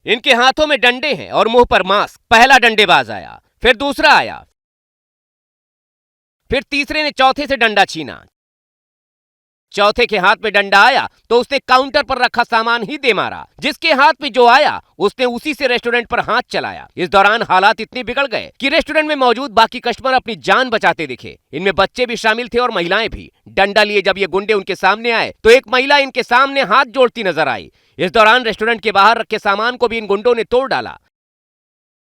इनके हाथों में डंडे हैं और मुंह पर मास्क। पहला डंडेबाज आया, फिर दूसरा आया, फिर तीसरे ने चौथे से डंडा छीना। चौथे के हाथ में डंडा आया तो उसने काउंटर पर रखा सामान ही दे मारा। जिसके हाथ में जो आया उसने उसी से रेस्टोरेंट पर हाथ चलाया। इस दौरान हालात इतने बिगड़ गए कि रेस्टोरेंट में मौजूद बाकी कस्टमर अपनी जान बचाते दिखे। इनमें बच्चे भी शामिल थे और महिलाएं भी। डंडा लिए जब ये गुंडे उनके सामने आए तो एक महिला इनके सामने हाथ जोड़ती नजर आई। इस दौरान रेस्टोरेंट के बाहर रखे सामान को भी इन गुंडों ने तोड़ डाला।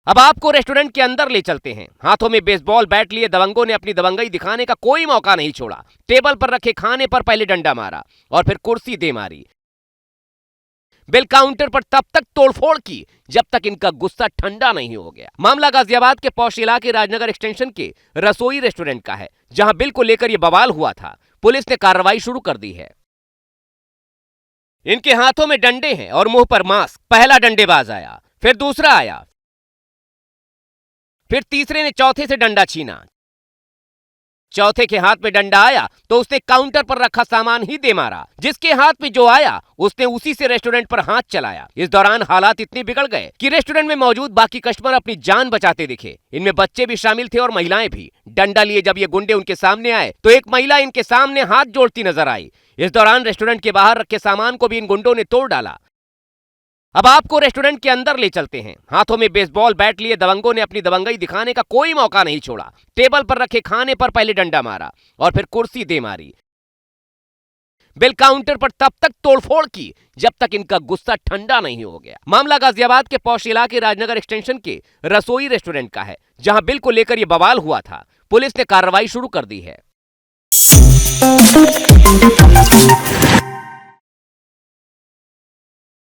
अब आपको रेस्टोरेंट के अंदर ले चलते हैं। हाथों में बेसबॉल बैट लिए दबंगों ने अपनी दबंगई दिखाने का कोई मौका नहीं छोड़ा। टेबल पर रखे खाने पर पहले डंडा मारा और फिर कुर्सी दे मारी। बिल काउंटर पर तब तक तोड़फोड़ की जब तक इनका गुस्सा ठंडा नहीं हो गया। मामला गाजियाबाद के पौष इलाके राजनगर एक्सटेंशन के रसोई रेस्टोरेंट का है, जहां बिल को लेकर यह बवाल हुआ था। पुलिस ने कार्रवाई शुरू कर दी है। इनके हाथों में डंडे हैं और मुंह पर मास्क। पहला डंडेबाज आया, फिर दूसरा आया, फिर तीसरे ने चौथे से डंडा छीना। चौथे के हाथ में डंडा आया तो उसने काउंटर पर रखा सामान ही दे मारा। जिसके हाथ में जो आया उसने उसी से रेस्टोरेंट पर हाथ चलाया। इस दौरान हालात इतने बिगड़ गए कि रेस्टोरेंट में मौजूद बाकी कस्टमर अपनी जान बचाते दिखे। इनमें बच्चे भी शामिल थे और महिलाएं भी। डंडा लिए जब ये गुंडे उनके सामने आए तो एक महिला इनके सामने हाथ जोड़ती नजर आई। इस दौरान रेस्टोरेंट के बाहर रखे सामान को भी इन गुंडों ने तोड़ डाला। अब आपको रेस्टोरेंट के अंदर ले चलते हैं। हाथों में बेसबॉल बैट लिए दबंगों ने अपनी दबंगई दिखाने का कोई मौका नहीं छोड़ा। टेबल पर रखे खाने पर पहले डंडा मारा और फिर कुर्सी दे मारी। बिल काउंटर पर तब तक तोड़फोड़ की जब तक इनका गुस्सा ठंडा नहीं हो गया। मामला गाजियाबाद के पौष इलाके राजनगर एक्सटेंशन के रसोई रेस्टोरेंट का है, जहां बिल को लेकर यह बवाल हुआ था। पुलिस ने कार्रवाई शुरू कर दी है।